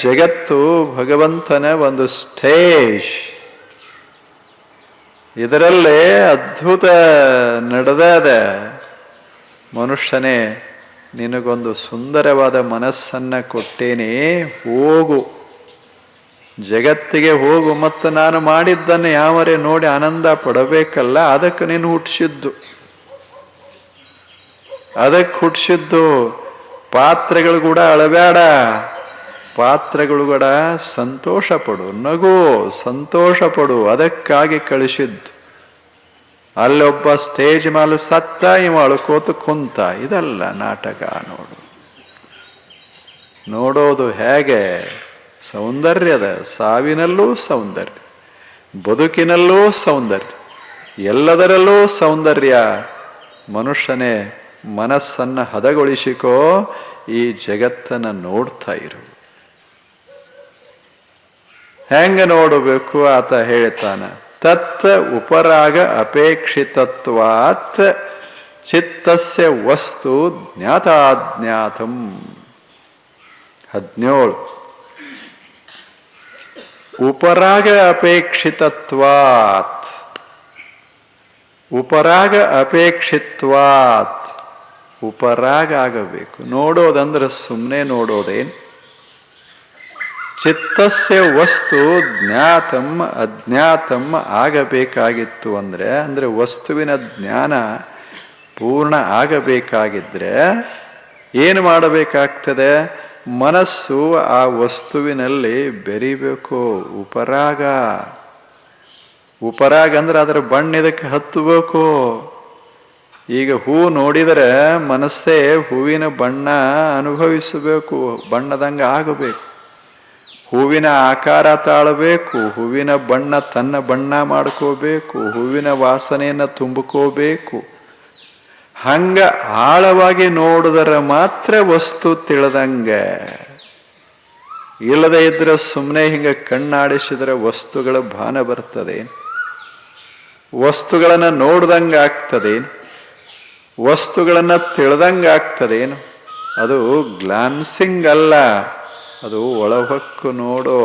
ಜಗತ್ತು ಭಗವಂತನ ಒಂದು ಸ್ಟೇಜ್. ಇದರಲ್ಲೇ ಅದ್ಭುತ ನಡೆದಾದ. ಮನುಷ್ಯನೇ, ನಿನಗೊಂದು ಸುಂದರವಾದ ಮನಸ್ಸನ್ನು ಕೊಟ್ಟೇನೆ, ಹೋಗು, ಜಗತ್ತಿಗೆ ಹೋಗು. ಮತ್ತು ನಾನು ಮಾಡಿದ್ದನ್ನು ಯಾವರೇ ನೋಡಿ ಆನಂದ ಪಡಬೇಕಲ್ಲ, ಅದಕ್ಕೆ ನೀನು ಹುಟ್ಟಿಸಿದ್ದು. ಅದಕ್ಕೆ ಹುಟ್ಟಿಸಿದ್ದು. ಪಾತ್ರೆಗಳು ಕೂಡ ಅಳಬೇಡ, ಪಾತ್ರೆಗಳು ಕೂಡ ಸಂತೋಷ ಪಡು, ನಗು, ಸಂತೋಷ ಪಡು, ಅದಕ್ಕಾಗಿ ಕಳಿಸಿದ್ದು. ಅಲ್ಲೊಬ್ಬ ಸ್ಟೇಜ್ ಮೇಲೆ ಸತ್ತ, ಇವ ಅಳ್ಕೋತ ಕುಂತ. ಇದಲ್ಲ ನಾಟಕ. ನೋಡೋದು ಹೇಗೆ? ಸೌಂದರ್ಯದ, ಸಾವಿನಲ್ಲೂ ಸೌಂದರ್ಯ, ಬದುಕಿನಲ್ಲೂ ಸೌಂದರ್ಯ, ಎಲ್ಲದರಲ್ಲೂ ಸೌಂದರ್ಯ. ಮನುಷ್ಯನೇ, ಮನಸ್ಸನ್ನು ಹದಗೊಳಿಸಿಕೋ, ಈ ಜಗತ್ತನ್ನು ನೋಡ್ತಾ ಇರು. ಹೆಂಗೆ ನೋಡಬೇಕು ಆತ ಹೇಳ್ತಾನ. ತತ್ ಉಪರಾಗ ಅಪೇಕ್ಷಿತತ್ವಾತ್ ಚಿತ್ತಸ್ಯ ವಸ್ತು ಜ್ಞಾತಾಜ್ಞಾತಂ. 17. ಉಪರಾಗ ಅಪೇಕ್ಷಿತತ್ವಾತ್. ಉಪರಾಗ ಅಪೇಕ್ಷಿತ್ವಾತ್. ಉಪರಾಗ ಆಗಬೇಕು. ನೋಡೋದಂದ್ರೆ ಸುಮ್ಮನೆ ನೋಡೋದೇನು? ಚಿತ್ತಸ್ಯ ವಸ್ತು ಜ್ಞಾತಂ ಅಜ್ಞಾತಂ ಆಗಬೇಕಾಗಿತ್ತು. ಅಂದರೆ ವಸ್ತುವಿನ ಜ್ಞಾನ ಪೂರ್ಣ ಆಗಬೇಕಾಗಿದ್ರೆ ಏನು ಮಾಡಬೇಕಾಗ್ತದೆ? ಮನಸ್ಸು ಆ ವಸ್ತುವಿನಲ್ಲಿ ಬೆರಿಬೇಕು. ಉಪರಾಗ. ಉಪರಾಗ ಅಂದ್ರೆ ಅದರ ಬಣ್ಣ ಇದಕ್ಕೆ ಹತ್ತಬೇಕು. ಈಗ ಹೂ ನೋಡಿದರೆ ಮನಸ್ಸೇ ಹೂವಿನ ಬಣ್ಣ ಅನುಭವಿಸಬೇಕು, ಬಣ್ಣದಂಗೆ ಆಗಬೇಕು. ಹೂವಿನ ಆಕಾರ ತಾಳಬೇಕು, ಹೂವಿನ ಬಣ್ಣ ತನ್ನ ಬಣ್ಣ ಮಾಡ್ಕೋಬೇಕು, ಹೂವಿನ ವಾಸನೆಯನ್ನು ತುಂಬಿಕೋಬೇಕು. ಹಂಗ ಆಳವಾಗಿ ನೋಡಿದರೆ ಮಾತ್ರ ವಸ್ತು ತಿಳಿದಂಗೆ. ಇಲ್ಲದೆ ಇದ್ರೆ ಸುಮ್ಮನೆ ಹಿಂಗೆ ಕಣ್ಣಾಡಿಸಿದ್ರೆ ವಸ್ತುಗಳ ಭಾನ ಬರ್ತದೆ, ವಸ್ತುಗಳನ್ನು ನೋಡ್ದಂಗೆ ಆಗ್ತದೆ, ವಸ್ತುಗಳನ್ನು ತಿಳಿದಂಗೆ ಆಗ್ತದೇನು? ಅದು ಗ್ಲಾನ್ಸಿಂಗ್ ಅಲ್ಲ, ಅದು ಒಳಹೊಕ್ಕು ನೋಡೋ,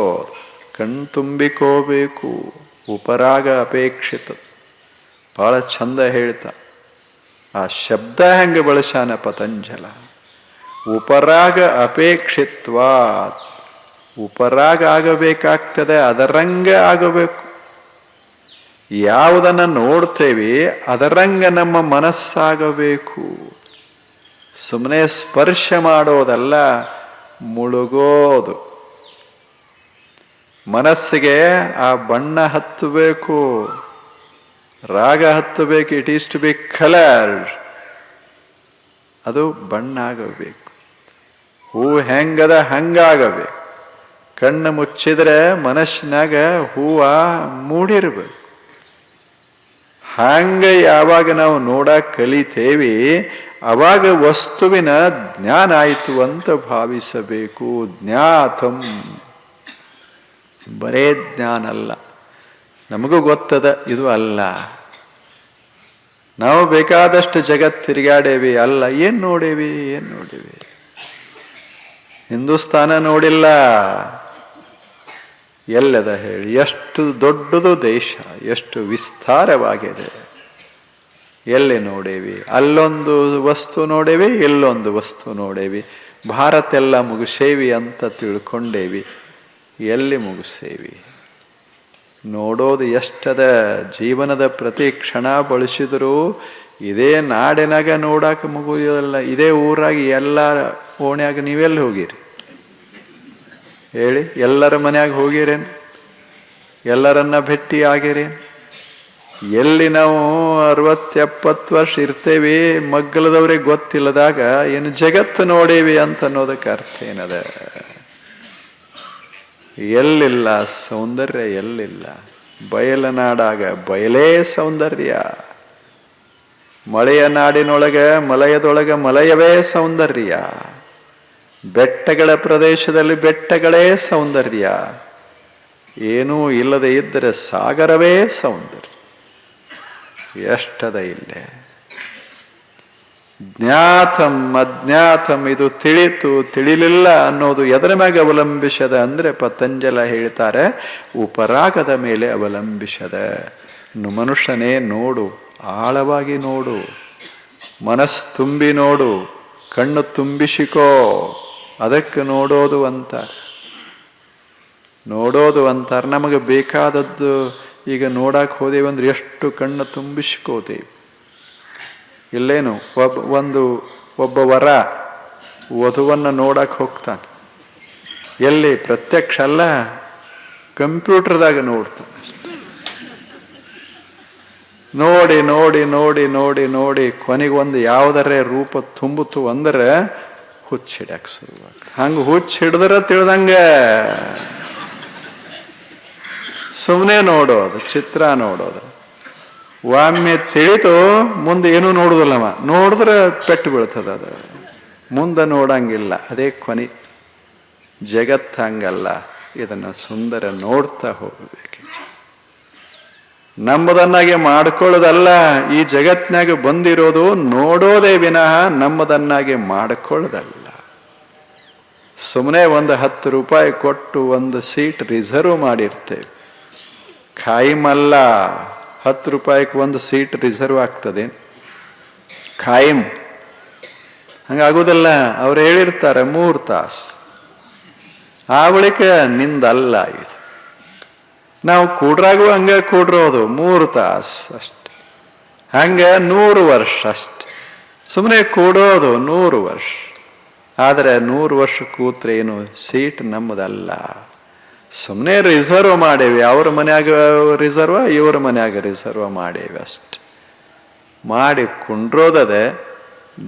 ಕಣ್ಣು ತುಂಬಿಕೋಬೇಕು. ಉಪರಾಗ ಅಪೇಕ್ಷಿತ. ಬಹಳ ಚಂದ ಹೇಳ್ತಾ. ಆ ಶಬ್ದ ಹೆಂಗೆ ಬಳಸ್ಯಾನ ಪತಂಜಲ. ಉಪರಾಗ ಅಪೇಕ್ಷಿತ್ವ. ಉಪರಾಗ ಆಗಬೇಕಾಗ್ತದೆ, ಅದರಂಗೆ ಆಗಬೇಕು. ಯಾವುದನ್ನು ನೋಡ್ತೇವೆ ಅದರಂಗೆ ನಮ್ಮ ಮನಸ್ಸಾಗಬೇಕು. ಸುಮ್ಮನೆ ಸ್ಪರ್ಶ ಮಾಡೋದಲ್ಲ, ಮುಳುಗೋದು. ಮನಸ್ಸಿಗೆ ಆ ಬಣ್ಣ ಹತ್ತಬೇಕು, ರಾಗ ಹತ್ತಬೇಕು. It is to be colour. ಅದು ಬಣ್ಣ ಆಗಬೇಕು. ಹೂ ಹೆಂಗದ ಹಂಗಾಗಬೇಕು. ಕಣ್ಣು ಮುಚ್ಚಿದ್ರೆ ಮನಸ್ಸಿನಾಗ ಹೂವ ಮೂಡಿರ್ಬೇಕು. ಹಂಗೆ ಯಾವಾಗ ನಾವು ನೋಡಕ್ ಕಲಿತೇವಿ, ಅವಾಗ ವಸ್ತುವಿನ ಜ್ಞಾನ ಆಯಿತು ಅಂತ ಭಾವಿಸಬೇಕು. ಜ್ಞಾತಂ. ಬರೇ ಜ್ಞಾನ ಅಲ್ಲ, ನಮಗೂ ಗೊತ್ತದ ಇದು ಅಲ್ಲ. ನಾವು ಬೇಕಾದಷ್ಟು ಜಗತ್ತು ತಿರುಗಾಡೇವಿ, ಅಲ್ಲ. ಏನು ನೋಡೇವಿ? ಹಿಂದೂಸ್ತಾನ ನೋಡಿಲ್ಲ. ಎಲ್ಲದ ಹೇಳಿ? ಎಷ್ಟು ದೊಡ್ಡದು ದೇಶ, ಎಷ್ಟು ವಿಸ್ತಾರವಾಗಿದೆ. ಎಲ್ಲಿ ನೋಡೇವಿ? ಅಲ್ಲೊಂದು ವಸ್ತು ನೋಡೇವಿ, ಇಲ್ಲೊಂದು ವಸ್ತು ನೋಡೇವಿ. ಭಾರತ ಎಲ್ಲ ಮುಗಿಸೇವಿ ಅಂತ ತಿಳ್ಕೊಂಡೇವಿ. ಎಲ್ಲಿ ಮುಗಿಸೇವಿ? ನೋಡೋದು ಎಷ್ಟದ. ಜೀವನದ ಪ್ರತಿ ಕ್ಷಣ ಬಳಸಿದ್ರು ಇದೇ ನಾಡಿನಾಗ ನೋಡಾಕ ಮುಗಿಯೋದಲ್ಲ. ಇದೇ ಊರಾಗಿ ಎಲ್ಲರ ಓಣ್ಯಾಗ ನೀವೆಲ್ಲಿ ಹೋಗಿರಿ ಹೇಳಿ? ಎಲ್ಲರ ಮನ್ಯಾಗ ಹೋಗಿರೇನು? ಎಲ್ಲರನ್ನ ಭೇಟಿ ಆಗಿರೇನು? ಎಲ್ಲಿ ನಾವು 60-70 ವರ್ಷ ಇರ್ತೇವಿ, ಮಗ್ಗಲದವ್ರಿಗೆ ಗೊತ್ತಿಲ್ಲದಾಗ ಏನು ಜಗತ್ತು ನೋಡೇವಿ ಅಂತ ಅನ್ನೋದಕ್ಕೆ ಅರ್ಥ ಏನದ? ಎಲ್ಲಿಲ್ಲ ಸೌಂದರ್ಯ, ಎಲ್ಲಿಲ್ಲ. ಬಯಲನಾಡಾಗ ಬಯಲೇ ಸೌಂದರ್ಯ. ಮಳೆಯ ನಾಡಿನೊಳಗೆ ಮಲಯದೊಳಗೆ ಮಲಯವೇ ಸೌಂದರ್ಯ. ಬೆಟ್ಟಗಳ ಪ್ರದೇಶದಲ್ಲಿ ಬೆಟ್ಟಗಳೇ ಸೌಂದರ್ಯ. ಏನೂ ಇಲ್ಲದೆ ಇದ್ದರೆ ಸಾಗರವೇ ಸೌಂದರ್ಯ. ಎಷ್ಟದ ಇಲ್ಲೇ. ಜ್ಞಾತಂ ಅಜ್ಞಾತಂ, ಇದು ತಿಳಿತು ತಿಳಿಲಿಲ್ಲ ಅನ್ನೋದು ಎದರ ಮ್ಯಾಗ ಅವಲಂಬಿಸದ ಅಂದರೆ ಪತಂಜಲ ಹೇಳ್ತಾರೆ, ಉಪರಾಗದ ಮೇಲೆ ಅವಲಂಬಿಸದ. ಮನುಷ್ಯನೇ ನೋಡು, ಆಳವಾಗಿ ನೋಡು, ಮನಸ್ಸು ತುಂಬಿ ನೋಡು, ಕಣ್ಣು ತುಂಬಿಸಿಕೋ, ಅದಕ್ಕೆ ನೋಡೋದು ಅಂತಾರೆ. ನೋಡೋದು ಅಂತಾರೆ. ನಮಗೆ ಬೇಕಾದದ್ದು ಈಗ ನೋಡಕ್ಕೆ ಹೋದೇವಂದ್ರೆ ಎಷ್ಟು ಕಣ್ಣು ತುಂಬಿಸ್ಕೋತೇವೆ. ಇಲ್ಲೇನು ಒಬ್ಬ ವರ ವಧುವನ್ನು ನೋಡಕ್ಕೆ ಹೋಗ್ತಾನೆ. ಎಲ್ಲಿ? ಪ್ರತ್ಯಕ್ಷ ಅಲ್ಲ, ಕಂಪ್ಯೂಟರ್ದಾಗ ನೋಡ್ತಾನೆ. ನೋಡಿ ನೋಡಿ ನೋಡಿ ನೋಡಿ ನೋಡಿ ಕೊನೆಗೊಂದು ಯಾವುದರೇ ರೂಪ ತುಂಬಿತು ಅಂದ್ರೆ ಹುಚ್ಚಿಡಕ್ಕೆ ಶುರುವಾಗ್ತದೆ. ಹಂಗೆ ಹುಚ್ಚಿಡಿದ್ರೆ ತಿಳಿದಂಗೆ ಸುಮ್ಮನೆ ನೋಡೋದು, ಚಿತ್ರ ನೋಡೋದು. ಒಮ್ಮೆ ತಿಳಿತು ಮುಂದೆ ಏನೂ ನೋಡುದಿಲ್ಲವ, ನೋಡಿದ್ರೆ ಪೆಟ್ಟು ಬೀಳ್ತದ. ಅದು ಮುಂದೆ ನೋಡಂಗಿಲ್ಲ, ಅದೇ ಕೊನೆ. ಜಗತ್ತು ಹಂಗಲ್ಲ, ಇದನ್ನು ಸುಂದರ ನೋಡ್ತಾ ಹೋಗಬೇಕು. ನಮ್ಮದನ್ನಾಗೆ ಮಾಡ್ಕೊಳ್ಳೋದಲ್ಲ, ಈ ಜಗತ್ತಿನಾಗ ಬಂದಿರೋದು ನೋಡೋದೇ ವಿನಃ ನಮ್ಮದನ್ನಾಗೆ ಮಾಡ್ಕೊಳ್ಳೋದಲ್ಲ. ಸುಮ್ಮನೆ ಒಂದು 10 ರೂಪಾಯಿ ಕೊಟ್ಟು ಒಂದು ಸೀಟ್ ರಿಸರ್ವ್ ಮಾಡಿರ್ತೇವೆ. ಖಾಯಿಮಲ್ಲ, 10 ರೂಪಾಯಿಗೆ ಒಂದು ಸೀಟ್ ರಿಸರ್ವ್ ಆಗ್ತದೆ ಖಾಯಿಂ. ಹಂಗಾಗೋದಿಲ್ಲ. ಅವ್ರು ಹೇಳಿರ್ತಾರೆ 3 ತಾಸು, ಆ ಬಳಿಕ ನಿಂದಲ್ಲ ಇದು. ನಾವು ಕೂಡ್ರಾಗೂ ಹಂಗೆ ಕೂಡ್ರೋದು 3 ತಾಸು ಅಷ್ಟೆ. ಹಂಗೆ 100 ವರ್ಷ ಅಷ್ಟೆ. ಸುಮ್ಮನೆ ಕೂಡೋದು 100 ವರ್ಷ. ಆದರೆ 100 ವರ್ಷ ಕೂತ್ರೆ ಏನು ಸೀಟ್ ನಮ್ಮದಲ್ಲ. ಸುಮ್ಮನೆ ರಿಸರ್ವ್ ಮಾಡೇವಿ. ಅವ್ರ ಮನ್ಯಾಗ ರಿಸರ್ವ, ಇವ್ರ ಮನ್ಯಾಗ ರಿಸರ್ವ್ ಮಾಡೇವಿ ಅಷ್ಟೆ. ಮಾಡಿ ಕುಂಡ್ರೋದದೆ,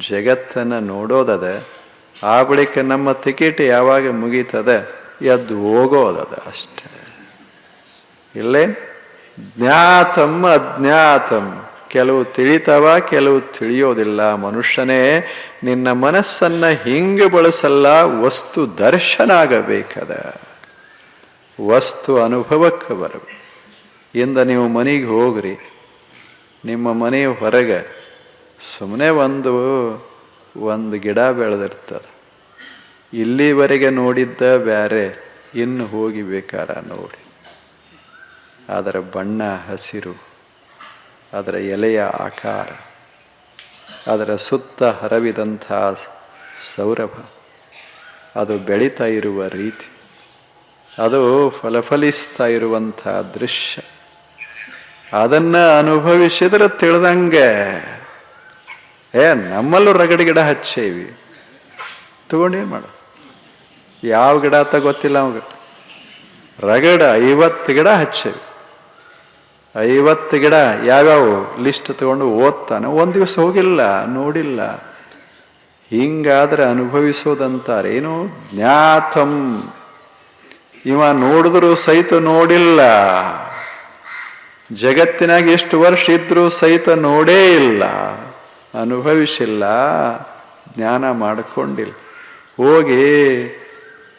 ಜಗತ್ತನ್ನು ನೋಡೋದದ. ಆ ಬಳಿಕ ನಮ್ಮ ಟಿಕೆಟ್ ಯಾವಾಗ ಮುಗೀತದೆ ಎದ್ದು ಹೋಗೋದದ ಅಷ್ಟೆ. ಇಲ್ಲೇ ಜ್ಞಾತಂ ಅಜ್ಞಾತಂ, ಕೆಲವು ತಿಳಿತಾವ, ಕೆಲವು ತಿಳಿಯೋದಿಲ್ಲ. ಮನುಷ್ಯನೇ, ನಿನ್ನ ಮನಸ್ಸನ್ನು ಹಿಂಗೆ ಬಳಸಲ್ಲ, ವಸ್ತು ದರ್ಶನ ಆಗಬೇಕದ, ವಸ್ತು ಅನುಭವಕ್ಕೆ ಬರಬೇಕು. ಇಂದ ನೀವು ಮನೆಗೆ ಹೋಗ್ರಿ, ನಿಮ್ಮ ಮನೆಯ ಹೊರಗೆ ಸುಮ್ಮನೆ ಒಂದು ಗಿಡ ಬೆಳೆದಿರ್ತದೆ. ಇಲ್ಲಿವರೆಗೆ ನೋಡಿದ್ದ ಬ್ಯಾರೆ, ಇನ್ನು ಹೋಗಿ ಬೇಕಾರ ನೋಡಿ. ಅದರ ಬಣ್ಣ ಹಸಿರು, ಅದರ ಎಲೆಯ ಆಕಾರ, ಅದರ ಸುತ್ತ ಹರವಿದಂಥ ಸೌರಭ, ಅದು ಬೆಳೀತಾ ಇರುವ ರೀತಿ, ಅದು ಫಲಫಲಿಸ್ತಾ ಇರುವಂಥ ದೃಶ್ಯ, ಅದನ್ನು ಅನುಭವಿಸಿದ್ರೆ ತಿಳಿದಂಗೆ. ನಮ್ಮಲ್ಲೂ ರಗಡಿ ಗಿಡ ಹಚ್ಚೇವಿ, ತಗೊಂಡೇನು ಮಾಡು? ಯಾವ ಗಿಡ ಅಂತ ಗೊತ್ತಿಲ್ಲ ಅವಾಗ. ರಗಡ 50 ಗಿಡ ಹಚ್ಚೇವಿ. 50 ಗಿಡ ಯಾವ್ಯಾವು ಲಿಸ್ಟ್ ತಗೊಂಡು ಓದ್ತಾನೆ. ಒಂದು ದಿವಸ ಹೋಗಿಲ್ಲ, ನೋಡಿಲ್ಲ. ಹಿಂಗಾದ್ರೆ ಅನುಭವಿಸೋದಂತಾರೆ. ಏನು? ಜ್ಞಾತಂ. ಇವ ನೋಡಿದ್ರು ಸಹಿತ ನೋಡಿಲ್ಲ. ಜಗತ್ತಿನಾಗ ಎಷ್ಟು ವರ್ಷ ಇದ್ರೂ ಸಹಿತ ನೋಡೇ ಇಲ್ಲ, ಅನುಭವಿಸಿಲ್ಲ, ಜ್ಞಾನ ಮಾಡಿಕೊಂಡಿಲ್ಲ. ಹೋಗಿ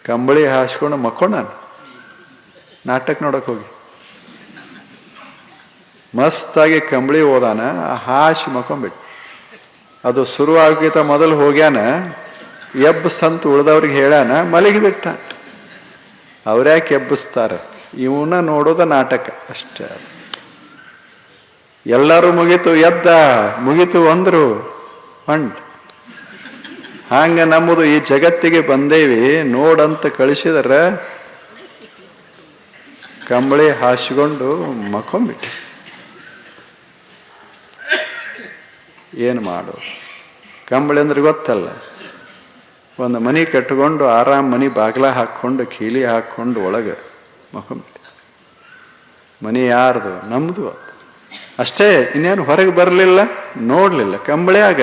ಕಂಬಳಿ ಹಾಸ್ಕೊಂಡು ಮಕ್ಕೊಂಡಾನ. ನಾಟಕ ನೋಡಕ್ಕೆ ಹೋಗಿ ಮಸ್ತಾಗಿ ಕಂಬಳಿ ಓದಾನ, ಹಾಸಿ ಮಕ್ಕೊಂಬಿಟ್ಟು. ಅದು ಶುರುವಾಗಿತ ಮೊದಲು ಹೋಗ್ಯಾನ, ಎಬ್ಬಸಂತ ಉಳ್ದವ್ರಿಗೆ ಹೇಳ್ಯಾನ, ಮಲಗಿಬಿಟ್ಟ. ಅವ್ರ್ಯಾಕೆ ಎಬ್ಬಿಸ್ತಾರೆ? ಇವನ್ನ ನೋಡೋದ ನಾಟಕ ಅಷ್ಟೇ. ಎಲ್ಲರೂ ಮುಗೀತು, ಎದ್ದ ಮುಗೀತು ಅಂದ್ರು ಹೊಂಡ್. ಹಂಗ ನಮ್ಮದು ಈ ಜಗತ್ತಿಗೆ ಬಂದೇವಿ ನೋಡಂತ ಕಳಿಸಿದ್ರೆ ಕಂಬಳಿ ಹಾಸಿಕೊಂಡು ಮಕ್ಕೊಂಬಿಟ್ಟು. ಏನು ಮಾಡು? ಕಂಬಳಿ ಅಂದ್ರೆ ಗೊತ್ತಲ್ಲ, ಒಂದು ಮನೆ ಕಟ್ಕೊಂಡು ಆರಾಮ್ ಮನೆ ಬಾಗಿಲ ಹಾಕ್ಕೊಂಡು ಕೀಲಿ ಹಾಕ್ಕೊಂಡು ಒಳಗೆ ಮಕ್ಕೊಂಬಿಟ್ಟು. ಮನೆ ಯಾರ್ದು? ನಮ್ಮದು. ಅಷ್ಟೇ, ಇನ್ನೇನು ಹೊರಗೆ ಬರಲಿಲ್ಲ, ನೋಡಲಿಲ್ಲ. ಕಂಬಳಿಯಾಗ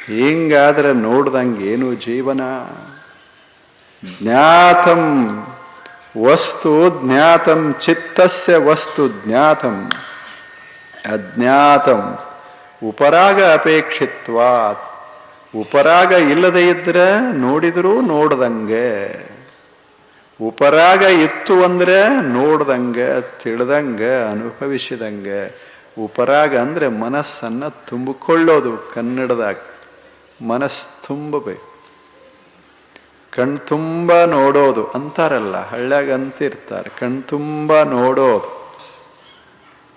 ಹಿಂಗಾದ್ರೆ ನೋಡ್ದಂಗೆ ಏನು ಜೀವನ? ಜ್ಞಾತಂ ವಸ್ತು ಜ್ಞಾತಂ ಚಿತ್ತಸ್ಯ ವಸ್ತು ಜ್ಞಾತಂ ಅಜ್ಞಾತಂ ಉಪರಾಗ ಅಪೇಕ್ಷಿತ್ವಾತ್. ಉಪರಾಗ ಇಲ್ಲದೆ ಇದ್ರೆ ನೋಡಿದರೂ ನೋಡ್ದಂಗೆ, ಉಪರಾಗ ಇತ್ತು ಅಂದ್ರೆ ನೋಡ್ದಂಗೆ, ತಿಳಿದಂಗೆ, ಅನುಭವಿಸಿದಂಗೆ. ಉಪರಾಗ ಅಂದರೆ ಮನಸ್ಸನ್ನು ತುಂಬಿಕೊಳ್ಳೋದು. ಕನ್ನಡದಾಗ ಮನಸ್ಸು ತುಂಬಬೇಕು, ಕಣ್ತುಂಬ ನೋಡೋದು ಅಂತಾರಲ್ಲ, ಹಳ್ಳ್ಯಾಗ ಅಂತಿರ್ತಾರೆ. ಕಣ್ತುಂಬ ನೋಡೋದು,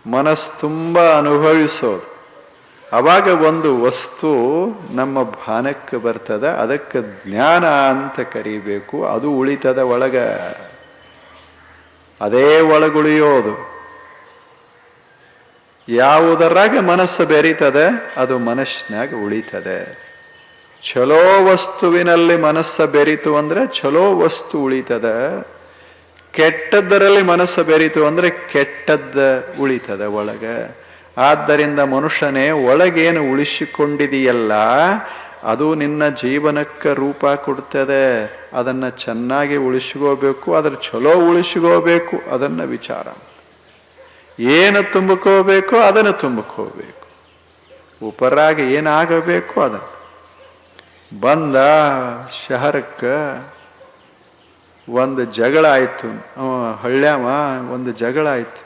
ಮನಸ್ಸು ತುಂಬ ಅನುಭವಿಸೋದು. ಆವಾಗ ಒಂದು ವಸ್ತು ನಮ್ಮ ಭಾನಕ್ಕೆ ಬರ್ತದ, ಅದಕ್ಕೆ ಜ್ಞಾನ ಅಂತ ಕರಿಬೇಕು. ಅದು ಉಳಿತದ ಒಳಗ, ಅದೇ ಒಳಗುಳಿಯೋದು. ಯಾವುದರಾಗ ಮನಸ್ಸು ಬೆರೀತದೆ ಅದು ಮನಸ್ಸಿನಾಗ ಉಳಿತದೆ. ಚಲೋ ವಸ್ತುವಿನಲ್ಲಿ ಮನಸ್ಸು ಬೆರೀತು ಅಂದರೆ ಚಲೋ ವಸ್ತು ಉಳಿತದ. ಕೆಟ್ಟದ್ದರಲ್ಲಿ ಮನಸ್ಸು ಬೆರೀತು ಅಂದರೆ ಕೆಟ್ಟದ್ದ ಉಳಿತದ ಒಳಗ. ಆದ್ದರಿಂದ ಮನುಷ್ಯನೇ ಒಳಗೇನು ಉಳಿಸಿಕೊಂಡಿದೆಯಲ್ಲ ಅದು ನಿನ್ನ ಜೀವನಕ್ಕೆ ರೂಪ ಕೊಡ್ತದೆ. ಅದನ್ನು ಚೆನ್ನಾಗಿ ಉಳಿಸ್ಕೋಬೇಕು, ಅದರ ಚಲೋ ಉಳಿಸ್ಕೋಬೇಕು. ಅದನ್ನು ವಿಚಾರ ಏನು ತುಂಬಿಕೋಬೇಕು ಅದನ್ನು ತುಂಬಿಕೋಬೇಕು. ಉಪರಾಗ ಏನಾಗಬೇಕು ಅದನ್ನು. ಬಂದ ಶಹರಕ್ಕೆ, ಒಂದು ಜಗಳ ಆಯಿತು. ಹಳ್ಳ್ಯಾವ ಒಂದು ಜಗಳ ಆಯಿತು.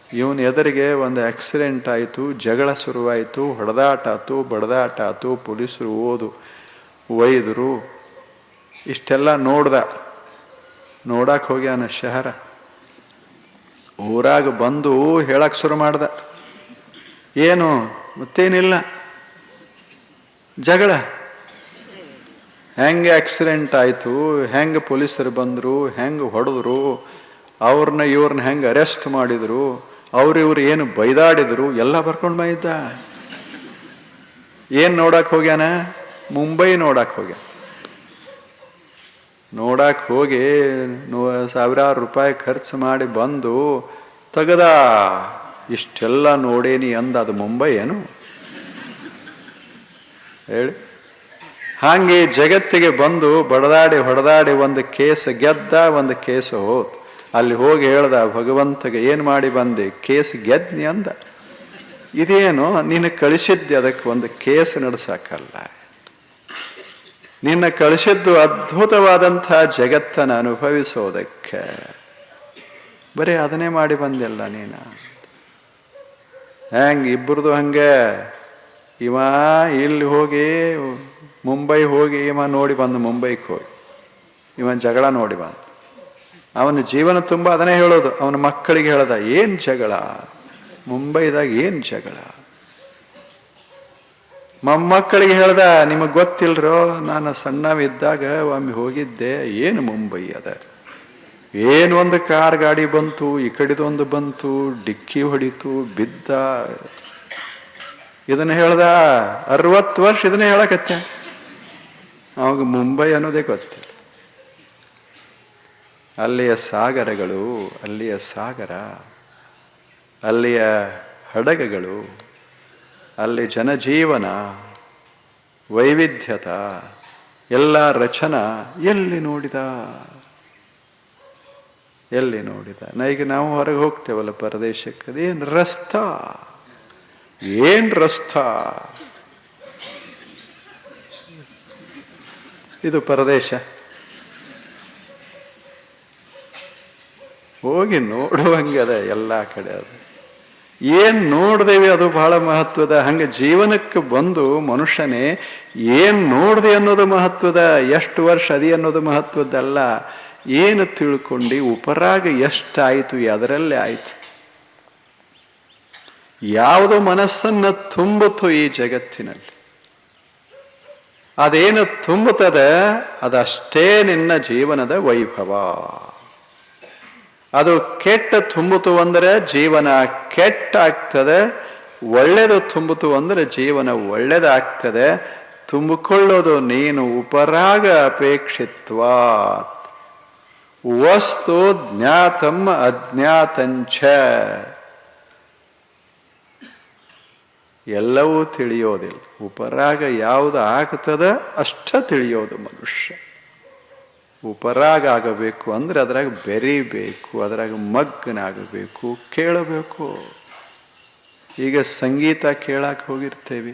ಇವನ ಎದುರಿಗೆ ಒಂದು ಆಕ್ಸಿಡೆಂಟ್ ಆಯಿತು, ಜಗಳ ಶುರುವಾಯಿತು, ಹೊಡೆದಾಟ ಆಯ್ತು, ಬಡದಾಟ ಆಯ್ತು, ಪೊಲೀಸರು ಒಯ್ದರು. ಇಷ್ಟೆಲ್ಲ ನೋಡಕ್ಕೆ ಹೋಗ್ಯಾನ ಶಹರ. ಊರಾಗ ಬಂದು ಹೇಳಕ್ಕೆ ಶುರು ಮಾಡ್ದ, ಏನು ಮತ್ತೇನಿಲ್ಲ, ಜಗಳ ಹೆಂಗೆ ಆಕ್ಸಿಡೆಂಟ್ ಆಯಿತು, ಹೆಂಗೆ ಪೊಲೀಸರು ಬಂದರು, ಹೆಂಗೆ ಹೊಡೆದ್ರು, ಇವ್ರನ್ನ ಹೆಂಗೆ ಅರೆಸ್ಟ್ ಮಾಡಿದರು, ಇವ್ರು ಏನು ಬೈದಾಡಿದ್ರು, ಎಲ್ಲ ಬರ್ಕೊಂಡು ಬಂದಿದ್ದ. ಏನು ನೋಡಕ್ಕೆ ಹೋಗ್ಯಾನ? ಮುಂಬೈ ನೋಡಕ್ಕೆ ಹೋಗ್ಯಾನ. ನೋಡಕ್ಕೆ ಹೋಗಿ ಸಾವಿರಾರು ರೂಪಾಯಿ ಖರ್ಚು ಮಾಡಿ ಬಂದು ತೆಗದ. ಇಷ್ಟೆಲ್ಲ ನೋಡೇನಿ ಅಂದ. ಅದು ಮುಂಬೈ ಏನು ಹೇಳಿ? ಹಾಗೆ ಜಗತ್ತಿಗೆ ಬಂದು ಹೊಡೆದಾಡಿ ಒಂದು ಕೇಸ್ ಗೆದ್ದ, ಒಂದು ಕೇಸ್ ಹೋದ್. ಅಲ್ಲಿ ಹೋಗಿ ಹೇಳ್ದ ಭಗವಂತಗೆ, ಏನು ಮಾಡಿ ಬಂದೆ? ಕೇಸ್ ಗೆದ್ನಿ ಅಂದ. ಇದೇನು ನೀನು ಕಳಿಸಿದ್ದೆ, ಅದಕ್ಕೆ ಒಂದು ಕೇಸ್ ನಡೆಸಕ್ಕಲ್ಲ. ನಿನ್ನ ಕಳಿಸಿದ್ದು ಅದ್ಭುತವಾದಂಥ ಜಗತ್ತನ್ನು ಅನುಭವಿಸೋದಕ್ಕೆ. ಬರೀ ಅದನ್ನೇ ಮಾಡಿ ಬಂದೆಲ್ಲ ನೀನು. ಹೆಂಗೆ ಇಬ್ಬರದು ಹಂಗೆ. ಇವ ಇಲ್ಲಿ ಹೋಗಿ ಮುಂಬೈ ಹೋಗಿ ಇವ ನೋಡಿ ಬಂದು, ಮುಂಬೈಗೆ ಹೋಗಿ ಇವನ್ ಜಗಳ ನೋಡಿ ಬಂದ. ಅವನ ಜೀವನ ತುಂಬ ಅದನ್ನೇ ಹೇಳೋದು. ಅವನ ಮಕ್ಕಳಿಗೆ ಹೇಳ್ದ, ಏನು ಜಗಳ ಮುಂಬೈದಾಗ, ಏನು ಜಗಳ? ಮೊಮ್ಮಕ್ಕಳಿಗೆ ಹೇಳ್ದ, ನಿಮಗೆ ಗೊತ್ತಿಲ್ರೋ, ನಾನು ಸಣ್ಣವಿದ್ದಾಗ ಒಮ್ಮೆ ಹೋಗಿದ್ದೆ, ಏನು ಮುಂಬೈ ಅದ, ಏನು ಒಂದು ಕಾರ್ ಗಾಡಿ ಬಂತು, ಈ ಕಡೆದೊಂದು ಬಂತು, ಡಿಕ್ಕಿ ಹೊಡಿತು, ಬಿದ್ದ. ಇದನ್ನ ಹೇಳ್ದ. 60 ವರ್ಷ ಇದನ್ನೇ ಹೇಳಕತ್ತೆ. ಅವಾಗ ಮುಂಬೈ ಅನ್ನೋದೇ ಗೊತ್ತಿಲ್ಲ. ಅಲ್ಲಿಯ ಸಾಗರಗಳು, ಅಲ್ಲಿಯ ಸಾಗರ, ಅಲ್ಲಿಯ ಹಡಗುಗಳು, ಅಲ್ಲಿ ಜನಜೀವನ, ವೈವಿಧ್ಯತ, ಎಲ್ಲ ರಚನಾ ಎಲ್ಲಿ ನೋಡಿದ? ಈಗ ನಾವು ಹೊರಗೆ ಹೋಗ್ತೇವಲ್ಲ ಪರದೇಶಕ್ಕೆ, ಅದೇನು ರಸ್ತಾ, ಏನು ರಸ್ತಾ? ಇದು ಪರದೇಶ. ಹೋಗಿ ನೋಡುವಂಗೆ ಅದ ಎಲ್ಲ ಕಡೆ. ಅದು ಏನು ನೋಡ್ದೇವಿ ಅದು ಬಹಳ ಮಹತ್ವದ. ಹಂಗೆ ಜೀವನಕ್ಕೆ ಬಂದು ಮನುಷ್ಯನೇ ಏನು ನೋಡ್ದೆ ಅನ್ನೋದು ಮಹತ್ವದ, ಎಷ್ಟು ವರ್ಷ ಅದಿ ಅನ್ನೋದು ಮಹತ್ವದ್ದಲ್ಲ. ಏನು ತಿಳ್ಕೊಂಡು ಉಪರಾಗ ಎಷ್ಟಾಯಿತು, ಅದರಲ್ಲೇ ಆಯಿತು. ಯಾವುದೋ ಮನಸ್ಸನ್ನು ತುಂಬಿತು ಈ ಜಗತ್ತಿನಲ್ಲಿ, ಅದೇನು ತುಂಬುತ್ತದೆ ಅದಷ್ಟೇ ನಿನ್ನ ಜೀವನದ ವೈಭವ. ಅದು ಕೆಟ್ಟ ತುಂಬಿತು ಅಂದರೆ ಜೀವನ ಕೆಟ್ಟಾಗ್ತದೆ, ಒಳ್ಳೆಯದು ತುಂಬಿತು ಅಂದರೆ ಜೀವನ ಒಳ್ಳೆಯದಾಗ್ತದೆ. ತುಂಬಿಕೊಳ್ಳೋದು ನೀನು ಉಪರಾಗ ಅಪೇಕ್ಷಿತ್ವಾತ್. ವಸ್ತು ಜ್ಞಾತಂ ಅಜ್ಞಾತಂಚ, ಎಲ್ಲವೂ ತಿಳಿಯೋದಿಲ್ಲ. ಉಪರಾಗ ಯಾವುದು ಆಗ್ತದ ಅಷ್ಟ ತಿಳಿಯೋದು ಮನುಷ್ಯ. ಉಪರಾಗ ಆಗಬೇಕು ಅಂದ್ರೆ ಅದ್ರಾಗ ಬೆರೀಬೇಕು, ಅದ್ರಾಗ ಮಗ್ನಾಗಬೇಕು, ಕೇಳಬೇಕು. ಈಗ ಸಂಗೀತ ಕೇಳಕ್ಕೆ ಹೋಗಿರ್ತೇವೆ,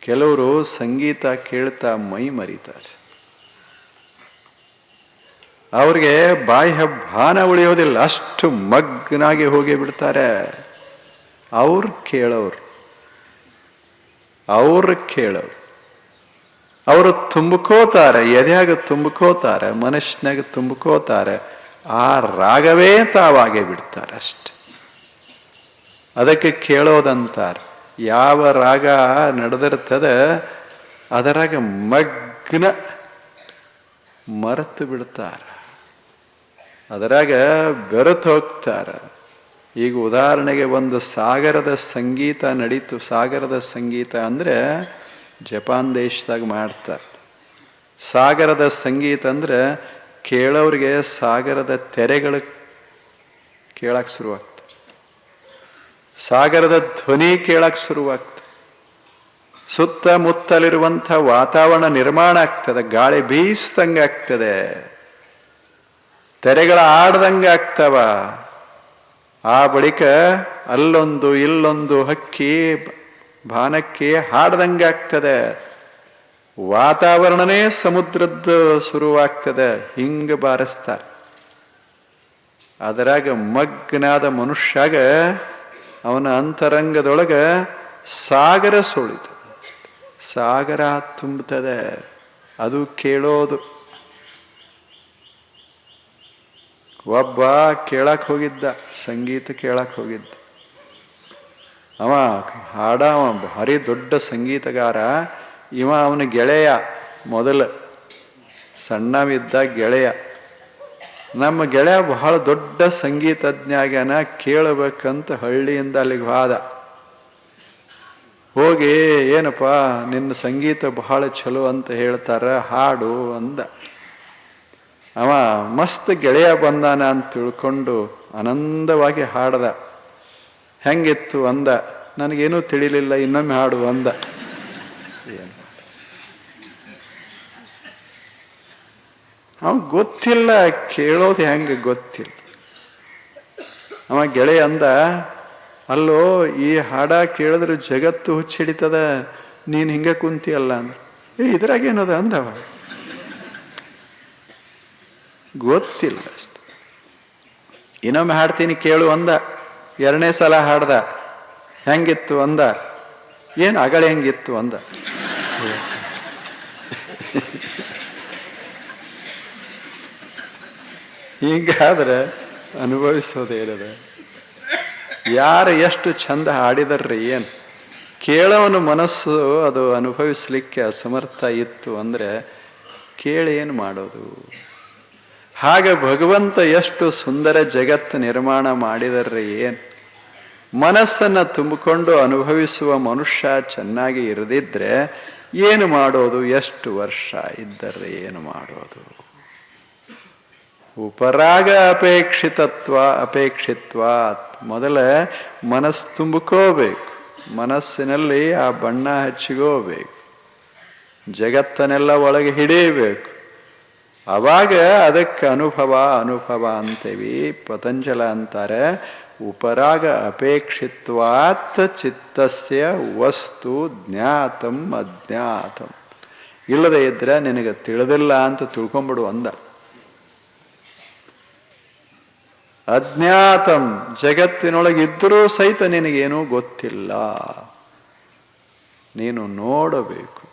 ಕೆಲವರು ಸಂಗೀತ ಕೇಳ್ತಾ ಮೈ ಮರಿತಾರೆ. ಅವ್ರಿಗೆ ಬಾಹ್ಯ ಭಾನ ಉಳಿಯೋದಿಲ್ಲ, ಅಷ್ಟು ಮಗ್ನಾಗಿ ಹೋಗಿ ಬಿಡ್ತಾರೆ. ಅವ್ರು ಕೇಳೋರು, ಅವರು ತುಂಬ್ಕೋತಾರೆ, ಎದೆಯಾಗ ತುಂಬ್ಕೋತಾರೆ, ಮನಸ್ಸಿನಾಗ ತುಂಬ್ಕೋತಾರೆ. ಆ ರಾಗವೇ ತಾವಾಗೇ ಬಿಡ್ತಾರೆ ಅಷ್ಟೆ. ಅದಕ್ಕೆ ಕೇಳೋದಂತಾರೆ. ಯಾವ ರಾಗ ನಡೆದಿರ್ತದೆ ಅದರಾಗ ಮಗ್ನ ಮರೆತು ಬಿಡ್ತಾರೆ, ಅದರಾಗ ಬೆರೆತು ಹೋಗ್ತಾರೆ. ಈಗ ಉದಾಹರಣೆಗೆ ಒಂದು ಸಾಗರದ ಸಂಗೀತ ನಡೀತು. ಸಾಗರದ ಸಂಗೀತ ಅಂದರೆ ಜಪಾನ್ ದೇಶದಾಗ ಮಾಡ್ತಾರೆ. ಸಾಗರದ ಸಂಗೀತ ಅಂದರೆ ಕೇಳೋರಿಗೆ ಸಾಗರದ ತೆರೆಗಳು ಕೇಳಕ್ಕೆ ಶುರುವಾಗ್ತದೆ, ಸಾಗರದ ಧ್ವನಿ ಕೇಳಕ್ಕೆ ಶುರುವಾಗ್ತದೆ, ಸುತ್ತಮುತ್ತಲಿರುವಂಥ ವಾತಾವರಣ ನಿರ್ಮಾಣ ಆಗ್ತದೆ, ಗಾಳಿ ಬೀಸ್ದಂಗೆ ಆಗ್ತದೆ, ತೆರೆಗಳ ಆಡ್ದಂಗೆ ಆಗ್ತವ. ಆ ಬಳಿಕ ಅಲ್ಲೊಂದು ಇಲ್ಲೊಂದು ಹಕ್ಕಿ ಬಾನಕ್ಕೆ ಹಾಡ್ದಂಗೆ ಆಗ್ತದೆ, ವಾತಾವರಣನೇ ಸಮುದ್ರದ್ದು ಶುರುವಾಗ್ತದೆ. ಹಿಂಗೆ ಬಾರಿಸ್ತಾರೆ. ಅದರಾಗ ಮಗ್ನಾದ ಮನುಷ್ಯಾಗ ಅವನ ಅಂತರಂಗದೊಳಗೆ ಸಾಗರ ಸುಳಿತದೆ, ಸಾಗರ ತುಂಬುತ್ತದೆ. ಅದು ಕೇಳೋದು. ಒಬ್ಬ ಕೇಳಕ್ಕೆ ಹೋಗಿದ್ದ, ಸಂಗೀತ ಕೇಳಕ್ಕೆ ಹೋಗಿದ್ದ. ಅವ ಭಾರಿ ದೊಡ್ಡ ಸಂಗೀತಗಾರ. ಅವನ ಗೆಳೆಯ, ಮೊದಲು ಸಣ್ಣವಿದ್ದ ಗೆಳೆಯ. ನಮ್ಮ ಗೆಳೆಯ ಬಹಳ ದೊಡ್ಡ ಸಂಗೀತಜ್ಞ ಆಗ್ಯಾನ. ಕೇಳಬೇಕಂತ ಹಳ್ಳಿಯಿಂದ ಅಲ್ಲಿಗೆ ಹೋದ. ಹೋಗಿ, ಏನಪ್ಪ ನಿನ್ನ ಸಂಗೀತ ಬಹಳ ಚಲೋ ಅಂತ ಹೇಳ್ತಾರೆ, ಹಾಡು ಅಂದ. ಅವ ಮಸ್ತ್ ಗೆಳೆಯ ಬಂದಾನ ಅಂತ ತಿಳ್ಕೊಂಡು ಆನಂದವಾಗಿ ಹಾಡ್ದ. ಹೆಂಗಿತ್ತು ಅಂದ. ನನಗೇನೂ ತಿಳಿಲಿಲ್ಲ, ಇನ್ನೊಮ್ಮೆ ಹಾಡು ಅಂದ. ಅವ ಗೊತ್ತಿಲ್ಲ, ಕೇಳೋದು ಹೆಂಗೆ ಗೊತ್ತಿಲ್ಲ. ಅವ ಗೆಳೆಯ ಅಂದ, ಅಲ್ಲೋ ಈ ಹಾಡ ಕೇಳಿದ್ರೆ ಜಗತ್ತು ಹುಚ್ಚಿಡಿತದ, ನೀನು ಹಿಂಗೆ ಕುಂತಿಯಲ್ಲ ಅಂದ್ರೆ. ಇದ್ರಾಗೇನದ ಅಂದವ. ಗೊತ್ತಿಲ್ಲ ಅಷ್ಟು. ಇನ್ನೊಮ್ಮೆ ಹಾಡ್ತೀನಿ ಕೇಳು ಅಂದ. 2ನೇ ಸಲ ಹಾಡ್ದ. ಹೆಂಗಿತ್ತು ಅಂದ. ಏನು ಅಗಳ ಹೆಂಗಿತ್ತು ಅಂದ. ಹೀಗಾದ್ರೆ ಅನುಭವಿಸೋದೇನದ. ಯಾರು ಎಷ್ಟು ಚಂದ ಹಾಡಿದರ್ರಿ ಏನು. ಕೇಳೋವನ ಮನಸ್ಸು ಅದು ಅನುಭವಿಸ್ಲಿಕ್ಕೆ ಅಸಮರ್ಥ ಇತ್ತು ಅಂದರೆ ಕೇಳಿ ಏನು ಮಾಡೋದು. ಹಾಗೆ ಭಗವಂತ ಎಷ್ಟು ಸುಂದರ ಜಗತ್ತು ನಿರ್ಮಾಣ ಮಾಡಿದರ್ರಿ ಏನು. ಮನಸ್ಸನ್ನು ತುಂಬಿಕೊಂಡು ಅನುಭವಿಸುವ ಮನುಷ್ಯ ಚೆನ್ನಾಗಿ ಇರದಿದ್ರೆ ಏನು ಮಾಡೋದು. ಎಷ್ಟು ವರ್ಷ ಇದ್ದರೆ ಏನು ಮಾಡೋದು. ಉಪರಾಗ ಅಪೇಕ್ಷಿತ್ವ. ಮೊದಲ ಮನಸ್ಸು ತುಂಬಿಕೋಬೇಕು, ಮನಸ್ಸಿನಲ್ಲಿ ಆ ಬಣ್ಣ ಹಚ್ಚಿಕೋಬೇಕು, ಜಗತ್ತನ್ನೆಲ್ಲ ಒಳಗೆ ಹಿಡಿಯಬೇಕು. ಅವಾಗ ಅದಕ್ಕೆ ಅನುಭವ ಅಂತೇವಿ. ಪತಂಜಲ ಅಂತಾರೆ, ಉಪರಾಗ ಅಪೇಕ್ಷಿತ್ವಾತ್ ಚಿತ್ತಸ್ಯ ವಸ್ತು ಜ್ಞಾತಂ ಅಜ್ಞಾತಂ. ಇಲ್ಲದೆ ಇದ್ರೆ ನಿನಗೆ ತಿಳಿದಿಲ್ಲ ಅಂತ ತಿಳ್ಕೊಂಬಿಡು ಅಂದ. ಅಜ್ಞಾತಂ, ಜಗತ್ತಿನೊಳಗಿದ್ದರೂ ಸಹಿತ ನಿನಗೇನೂ ಗೊತ್ತಿಲ್ಲ. ನೀನು ನೋಡಬೇಕು.